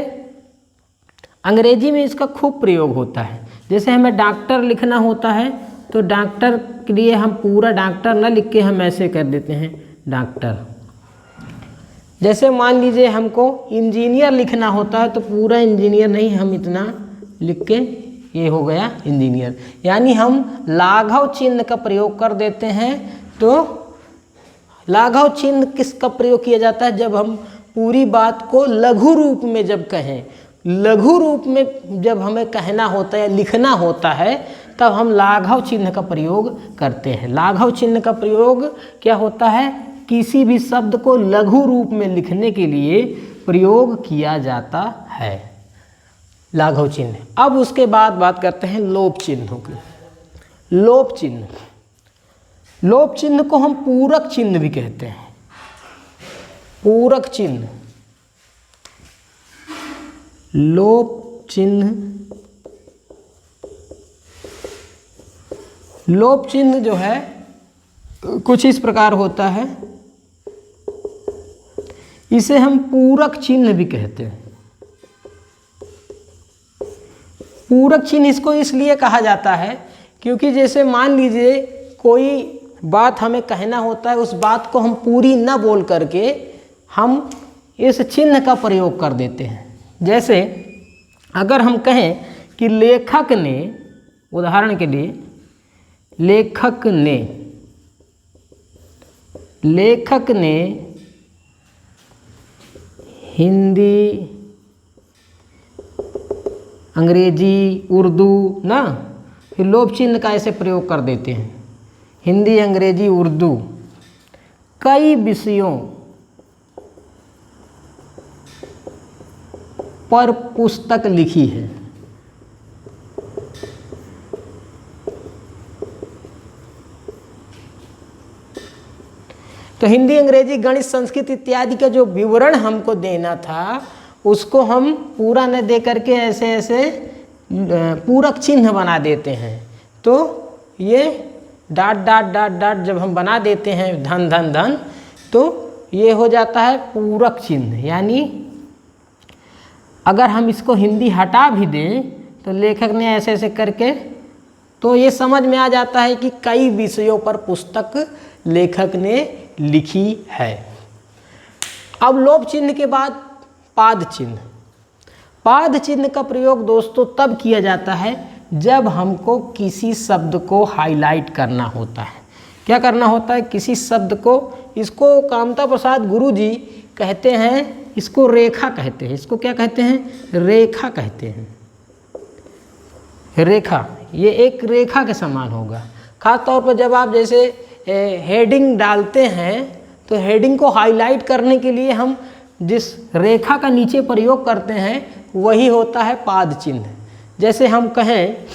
अंग्रेजी में इसका खूब प्रयोग होता है। जैसे हमें डॉक्टर लिखना होता है तो डॉक्टर के लिए हम पूरा डॉक्टर ना लिख के हम ऐसे कर देते हैं डॉक्टर। जैसे मान लीजिए हमको इंजीनियर लिखना होता है तो पूरा इंजीनियर नहीं, हम इतना लिख के ये हो गया इंजीनियर। यानी हम लाघव चिन्ह का प्रयोग कर देते हैं। तो लाघव चिन्ह किसका प्रयोग किया जाता है, जब हम पूरी बात को लघु रूप में जब कहें, लघु रूप में जब हमें कहना होता है, लिखना होता है, तब हम लाघव चिन्ह का प्रयोग करते हैं। लाघव चिन्ह का प्रयोग क्या होता है, किसी भी शब्द को लघु रूप में लिखने के लिए प्रयोग किया जाता है, लाघव चिन्ह। अब उसके बाद बात करते हैं लोप चिन्हों की। लोप चिन्ह, लोप चिन्ह को हम पूरक चिन्ह भी कहते हैं। पूरक चिन्ह, लोप चिन्ह, लोप चिन्ह जो है कुछ इस प्रकार होता है, इसे हम पूरक चिन्ह भी कहते हैं। पूरक चिन्ह इसको इसलिए कहा जाता है क्योंकि जैसे मान लीजिए कोई बात हमें कहना होता है, उस बात को हम पूरी न बोल करके हम इस चिन्ह का प्रयोग कर देते हैं। जैसे अगर हम कहें कि लेखक ने, उदाहरण के लिए लेखक ने हिंदी, अंग्रेजी, उर्दू ना, फिर लोप चिन्ह का ऐसे प्रयोग कर देते हैं। हिंदी, अंग्रेजी, उर्दू कई विषयों पर पुस्तक लिखी है। तो हिंदी, अंग्रेजी, गणित, संस्कृत इत्यादि का जो विवरण हमको देना था उसको हम पूरा न दे करके ऐसे ऐसे पूरक चिन्ह बना देते हैं। तो ये डाट डाट डाट डाट जब हम बना देते हैं धन धन धन, तो ये हो जाता है पूरक चिन्ह। यानी अगर हम इसको हिंदी हटा भी दें तो लेखक ने ऐसे ऐसे करके, तो ये समझ में आ जाता है कि कई विषयों पर पुस्तक लेखक ने लिखी है। अब लोप चिन्ह के बाद पाद चिन्ह। पाद चिन्ह का प्रयोग दोस्तों तब किया जाता है जब हमको किसी शब्द को हाईलाइट करना होता है। क्या करना होता है? किसी शब्द को, इसको कामता प्रसाद गुरु जी कहते हैं, इसको रेखा कहते हैं। इसको क्या कहते हैं? रेखा कहते हैं। रेखा, ये एक रेखा के समान होगा। खास तौर पर जब आप जैसे हेडिंग डालते हैं तो हेडिंग को हाईलाइट करने के लिए हम जिस रेखा का नीचे प्रयोग करते हैं वही होता है पाद चिन्ह। जैसे हम कहें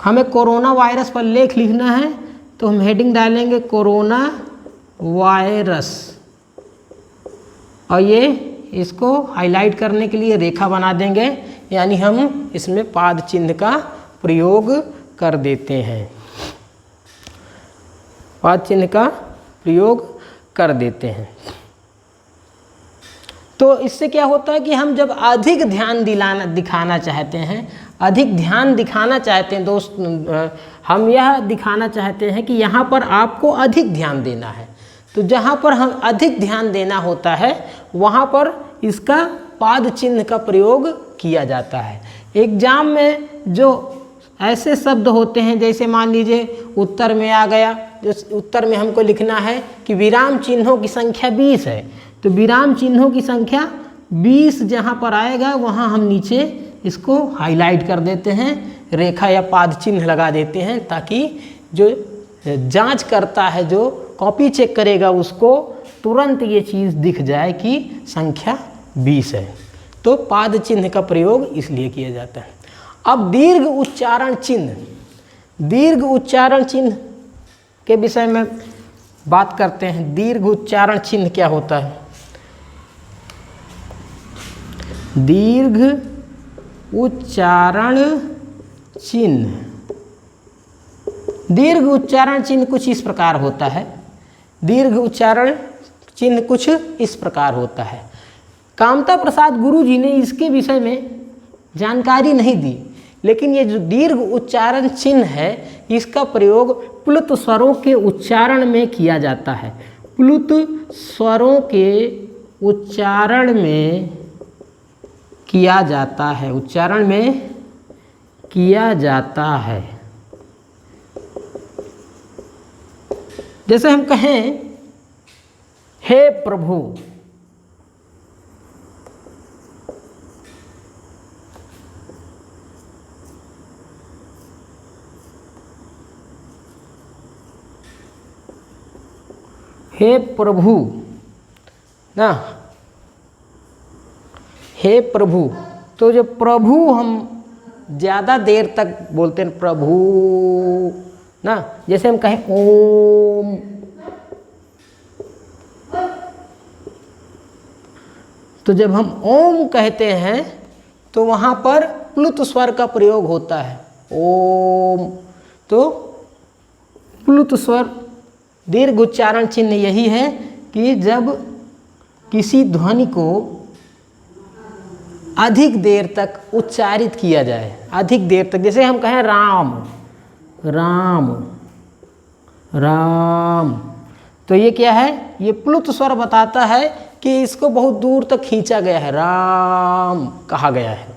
हमें कोरोना वायरस पर लेख लिखना है तो हम हेडिंग डालेंगे कोरोना वायरस, और ये इसको हाईलाइट करने के लिए रेखा बना देंगे, यानी हम इसमें पाद चिन्ह का प्रयोग कर देते हैं। पाद चिन्ह का प्रयोग कर देते हैं। तो इससे क्या होता है कि हम जब अधिक ध्यान दिखाना चाहते हैं, अधिक ध्यान दिखाना चाहते हैं दोस्त, हम यह दिखाना चाहते हैं कि यहाँ पर आपको अधिक ध्यान देना है, तो जहाँ पर हम अधिक ध्यान देना होता है वहाँ पर इसका पाद चिन्ह का प्रयोग किया जाता है। एग्जाम में जो ऐसे शब्द होते हैं, जैसे मान लीजिए उत्तर में आ गया, जो उत्तर में हमको लिखना है कि विराम चिन्हों की संख्या 20 है, तो विराम चिन्हों की संख्या 20 जहाँ पर आएगा वहाँ हम नीचे इसको हाईलाइट कर देते हैं, रेखा या पाद चिन्ह लगा देते हैं, ताकि जो जांच करता है, जो कॉपी चेक करेगा, उसको तुरंत ये चीज़ दिख जाए कि संख्या 20 है। तो पाद चिन्ह का प्रयोग इसलिए किया जाता है। अब दीर्घ उच्चारण चिन्ह, दीर्घ उच्चारण चिन्ह के विषय में बात करते हैं। दीर्घ उच्चारण चिन्ह क्या होता है? दीर्घ उच्चारण चिन्ह, दीर्घ उच्चारण चिन्ह कुछ इस प्रकार होता है। दीर्घ उच्चारण चिन्ह कुछ इस प्रकार होता है। कामता प्रसाद गुरु जी ने इसके विषय में जानकारी नहीं दी, लेकिन ये जो दीर्घ उच्चारण चिन्ह है इसका प्रयोग प्लुत स्वरों के उच्चारण में किया जाता है। प्लुत स्वरों के उच्चारण में किया जाता है, उच्चारण में किया जाता है। जैसे हम कहें हे प्रभु, हे प्रभु ना, हे प्रभु, तो जो प्रभु हम ज़्यादा देर तक बोलते हैं प्रभु ना, जैसे हम कहें ओम, तो जब हम ओम कहते हैं तो वहाँ पर प्लुत स्वर का प्रयोग होता है, ओम। तो प्लुत स्वर दीर्घ उच्चारण चिन्ह यही है कि जब किसी ध्वनि को अधिक देर तक उच्चारित किया जाए, अधिक देर तक, जैसे हम कहें राम राम राम, तो ये क्या है? ये प्लुत स्वर बताता है कि इसको बहुत दूर तक खींचा गया है, राम कहा गया है।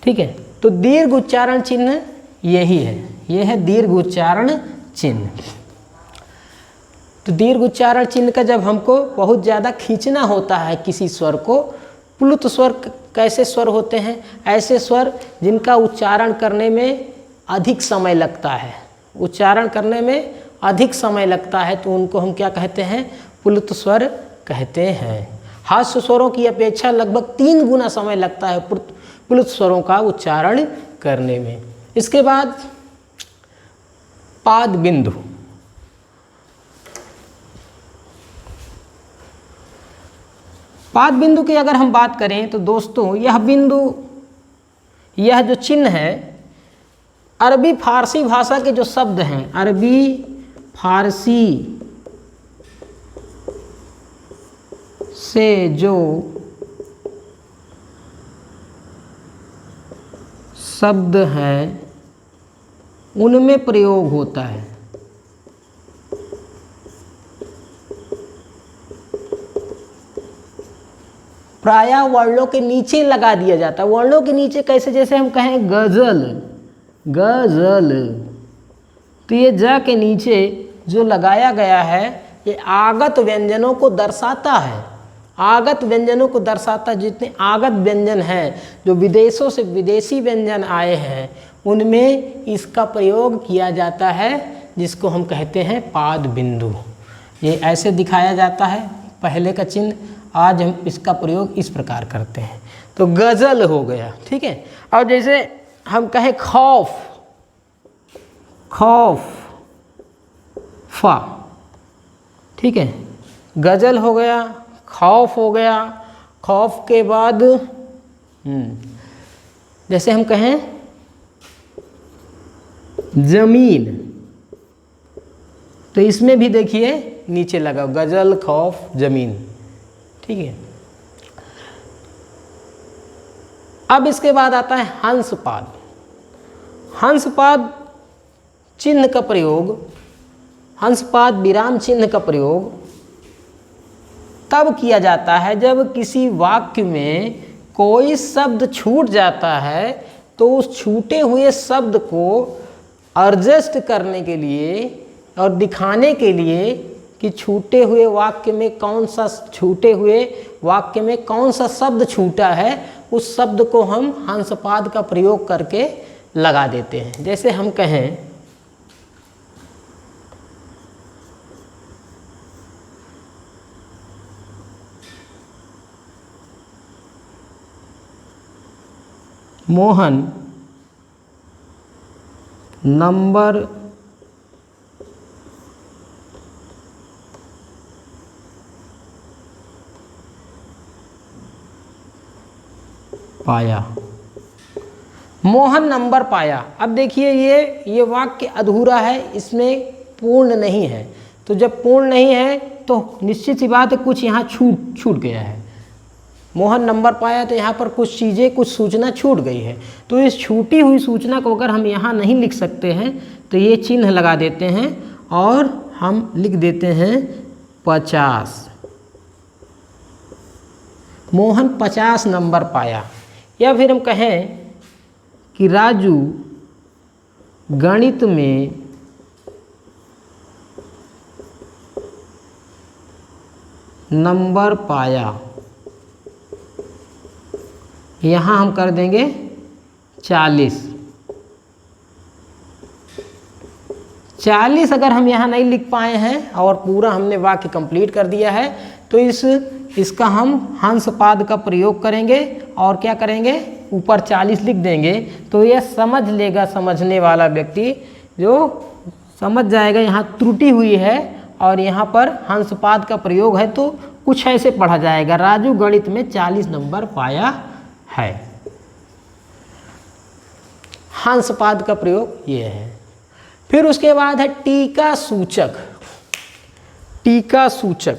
ठीक है, तो दीर्घ उच्चारण चिन्ह यही है, ये है दीर्घ उच्चारण चिन्ह। तो दीर्घ उच्चारण चिन्ह का जब हमको बहुत ज़्यादा खींचना होता है किसी स्वर को, प्लुत स्वर कैसे स्वर होते हैं? ऐसे स्वर जिनका उच्चारण करने में अधिक समय लगता है, उच्चारण करने में अधिक समय लगता है, तो उनको हम क्या कहते हैं? प्लुत स्वर कहते हैं। हास्य स्वरों की अपेक्षा लगभग 3 गुना समय लगता है प्लुत स्वरों का उच्चारण करने में। इसके बाद पाद बिंदु। पाद बिंदु की अगर हम बात करें तो दोस्तों यह बिंदु यह जो चिन्ह है अरबी फारसी भाषा के जो शब्द हैं, अरबी फारसी से जो शब्द हैं उनमें प्रयोग होता है। प्रायः वर्णों के नीचे लगा दिया जाता है। वर्णों के नीचे कैसे, जैसे हम कहें गजल, गजल, तो ये ज के नीचे जो लगाया गया है ये आगत व्यंजनों को दर्शाता है। आगत व्यंजनों को दर्शाता है। जितने आगत व्यंजन हैं, जो विदेशों से विदेशी व्यंजन आए हैं, उनमें इसका प्रयोग किया जाता है, जिसको हम कहते हैं पाद बिंदु। ये ऐसे दिखाया जाता है पहले का चिन्ह। आज हम इसका प्रयोग इस प्रकार करते हैं। तो गज़ल हो गया, ठीक है। और जैसे हम कहें खौफ, खौफ, फा, ठीक है, गज़ल हो गया, खौफ हो गया। खौफ के बाद जैसे हम कहें जमीन, तो इसमें भी देखिए नीचे लगा गज़ल, खौफ, जमीन, ठीक है। अब इसके बाद आता है हंसपाद। हंसपाद चिन्ह का प्रयोग, हंसपाद विराम चिन्ह का प्रयोग तब किया जाता है जब किसी वाक्य में कोई शब्द छूट जाता है, तो उस छूटे हुए शब्द को एडजस्ट करने के लिए और दिखाने के लिए कि छूटे हुए वाक्य में कौन सा, छूटे हुए वाक्य में कौन सा शब्द छूटा है, उस शब्द को हम हंसपाद का प्रयोग करके लगा देते हैं। जैसे हम कहें मोहन नंबर पाया, मोहन नंबर पाया। अब देखिए ये वाक्य अधूरा है, इसमें पूर्ण नहीं है। तो जब पूर्ण नहीं है तो निश्चित सी बात है कुछ यहाँ छूट गया है। मोहन नंबर पाया तो यहाँ पर कुछ चीज़ें, कुछ सूचना छूट गई है। तो इस छूटी हुई सूचना को अगर हम यहाँ नहीं लिख सकते हैं तो ये चिन्ह लगा देते हैं और हम लिख देते हैं 50। मोहन 50 नंबर पाया। या फिर हम कहें कि राजू गणित में नंबर पाया, यहाँ हम कर देंगे 40। 40 अगर हम यहाँ नहीं लिख पाए हैं और पूरा हमने वाक्य कंप्लीट कर दिया है तो इसका हम हंसपाद का प्रयोग करेंगे और क्या करेंगे, ऊपर 40 लिख देंगे। तो यह समझ लेगा, समझने वाला व्यक्ति जो समझ जाएगा यहाँ त्रुटि हुई है और यहाँ पर हंसपाद का प्रयोग है। तो कुछ ऐसे पढ़ा जाएगा, राजू गणित में 40 नंबर पाया है। हंसपाद का प्रयोग ये है। फिर उसके बाद है टीका सूचक। टीका सूचक,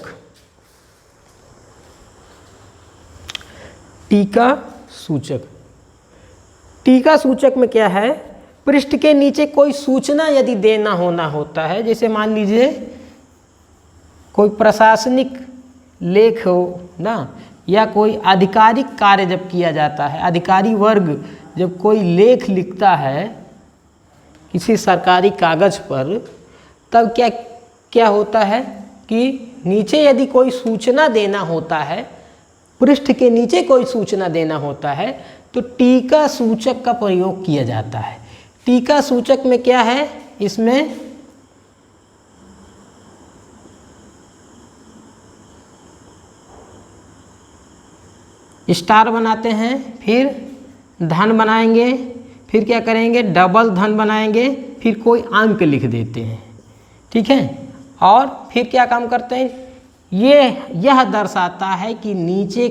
टीका सूचक, टीका सूचक में क्या है, पृष्ठ के नीचे कोई सूचना यदि देना होता है, जैसे मान लीजिए कोई प्रशासनिक लेख हो ना, या कोई आधिकारिक कार्य जब किया जाता है, अधिकारी वर्ग जब कोई लेख लिखता है किसी सरकारी कागज़ पर, तब क्या होता है कि नीचे यदि कोई सूचना देना होता है, पृष्ठ के नीचे कोई सूचना देना होता है, तो टीका सूचक का प्रयोग किया जाता है। टीका सूचक में क्या है, इसमें स्टार बनाते हैं, फिर धन बनाएंगे, फिर क्या करेंगे, डबल धन बनाएंगे, फिर कोई अंक लिख देते हैं, ठीक है। और फिर क्या काम करते हैं, यह दर्शाता है कि नीचे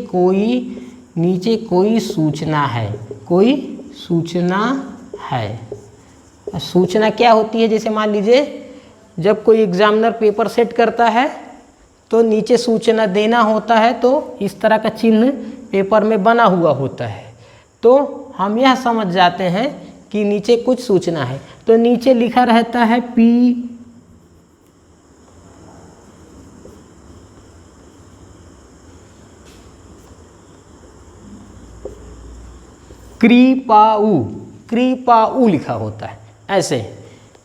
कोई सूचना है, कोई सूचना है। सूचना क्या होती है? जैसे मान लीजिए जब कोई एग्जामिनर पेपर सेट करता है तो नीचे सूचना देना होता है, तो इस तरह का चिन्ह पेपर में बना हुआ होता है, तो हम यह समझ जाते हैं कि नीचे कुछ सूचना है। तो नीचे लिखा रहता है पी कृपाऊ लिखा होता है ऐसे,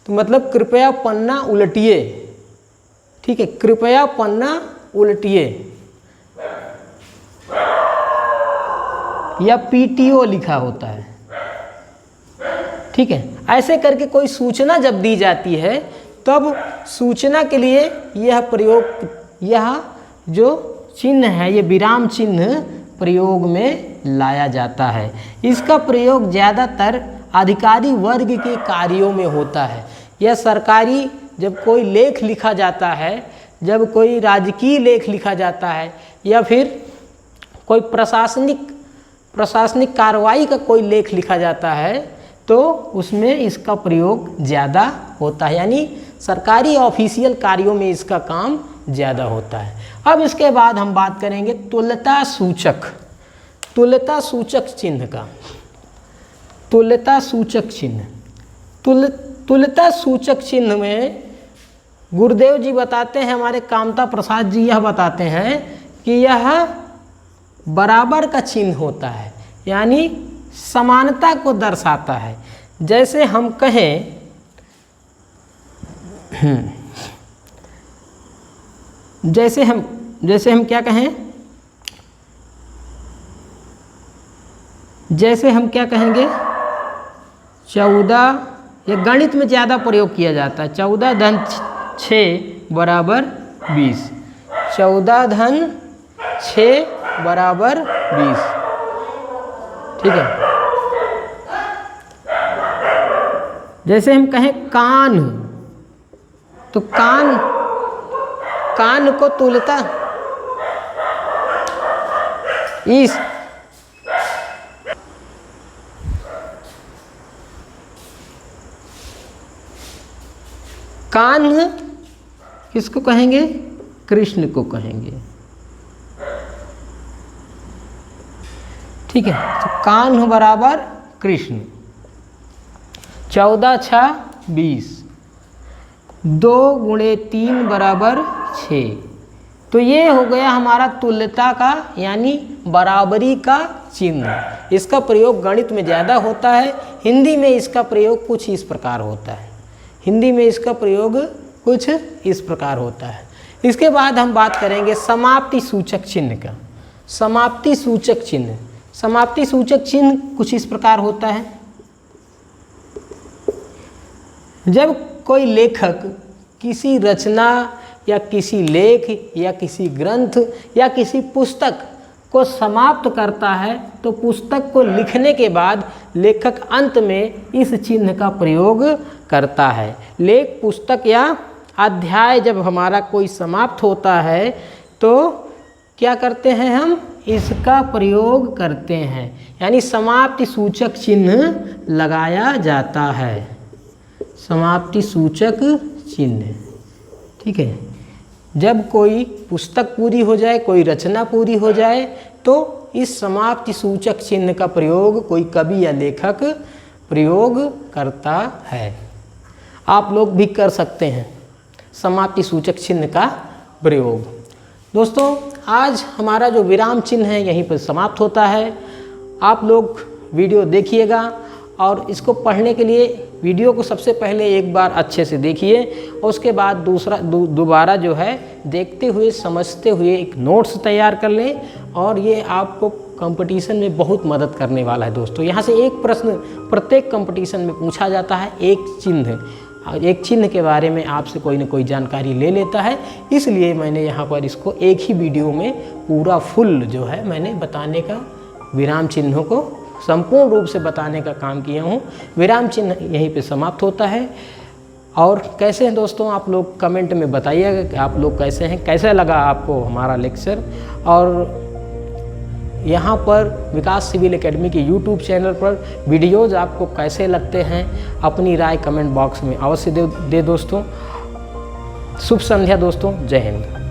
तो मतलब कृपया पन्ना उलटिए। ठीक है, कृपया पन्ना उलटिए। या पीटीओ लिखा होता है। ठीक है, ऐसे करके कोई सूचना जब दी जाती है तब सूचना के लिए यह प्रयोग, यह जो चिन्ह है, ये विराम चिन्ह प्रयोग में लाया जाता है। इसका प्रयोग ज़्यादातर अधिकारी वर्ग के कार्यों में होता है। यह सरकारी, जब कोई लेख लिखा जाता है, जब कोई राजकीय लेख लिखा जाता है, या फिर कोई प्रशासनिक कार्रवाई का कोई लेख लिखा जाता है, तो उसमें इसका प्रयोग ज़्यादा होता है। यानी सरकारी ऑफिशियल कार्यों में इसका काम ज़्यादा होता है। अब इसके बाद हम बात करेंगे तुल्यता सूचक चिन्ह का। तुल्यता सूचक चिन्ह, तुल्यता सूचक चिन्ह में गुरुदेव जी बताते हैं, हमारे कामता प्रसाद जी यह बताते हैं कि यह बराबर का चिन्ह होता है, यानी समानता को दर्शाता है। जैसे हम कहें जैसे हम क्या कहें, जैसे हम क्या कहेंगे, 14, ये गणित में ज़्यादा प्रयोग किया जाता है। 14 धन 6 बराबर 20। 14 धन 6 बराबर 20। ठीक है, जैसे हम कहें कान, तो कान को तुल्यता इस कान किसको कहेंगे? कृष्ण को कहेंगे। ठीक है, तो कान बराबर कृष्ण। 14 6 20, 2 गुणे 3 बराबर 6। तो ये हो गया हमारा तुल्यता का, यानी बराबरी का चिन्ह। इसका प्रयोग गणित में ज़्यादा होता है। हिंदी में इसका प्रयोग कुछ इस प्रकार होता है। हिंदी में इसका प्रयोग कुछ इस प्रकार होता है। इसके बाद हम बात करेंगे समाप्ति सूचक चिन्ह का। समाप्ति सूचक चिन्ह, समाप्ति सूचक चिन्ह कुछ इस प्रकार होता है। जब कोई लेखक किसी रचना या किसी लेख या किसी ग्रंथ या किसी पुस्तक को समाप्त करता है, तो पुस्तक को लिखने के बाद लेखक अंत में इस चिन्ह का प्रयोग करता है। लेख, पुस्तक या अध्याय जब हमारा कोई समाप्त होता है तो क्या करते हैं, हम इसका प्रयोग करते हैं, यानी समाप्ति सूचक चिन्ह लगाया जाता है। समाप्ति सूचक चिन्ह। ठीक है, जब कोई पुस्तक पूरी हो जाए, कोई रचना पूरी हो जाए, तो इस समाप्ति सूचक चिन्ह का प्रयोग कोई कवि या लेखक प्रयोग करता है। आप लोग भी कर सकते हैं समाप्ति सूचक चिन्ह का प्रयोग। दोस्तों, आज हमारा जो विराम चिन्ह है यहीं पर समाप्त होता है। आप लोग वीडियो देखिएगा और इसको पढ़ने के लिए वीडियो को सबसे पहले एक बार अच्छे से देखिए, और उसके बाद दोबारा जो है देखते हुए समझते हुए एक नोट्स तैयार कर लें, और ये आपको कंपटीशन में बहुत मदद करने वाला है। दोस्तों, यहाँ से एक प्रश्न प्रत्येक कंपटीशन में पूछा जाता है। एक चिन्ह के बारे में आपसे कोई ना कोई जानकारी ले लेता है, इसलिए मैंने यहाँ पर इसको एक ही वीडियो में पूरा फुल जो है मैंने बताने का, विराम चिन्हों को संपूर्ण रूप से बताने का काम किया हूँ। विराम चिन्ह यहीं पे समाप्त होता है। और कैसे हैं दोस्तों, आप लोग कमेंट में बताइएगा कि आप लोग कैसे हैं, कैसा लगा आपको हमारा लेक्चर। और यहाँ पर विकास सिविल एकेडमी के यूट्यूब चैनल पर वीडियोज़ आपको कैसे लगते हैं, अपनी राय कमेंट बॉक्स में अवश्य दे दोस्तों। शुभ संध्या दोस्तों, जय हिंद।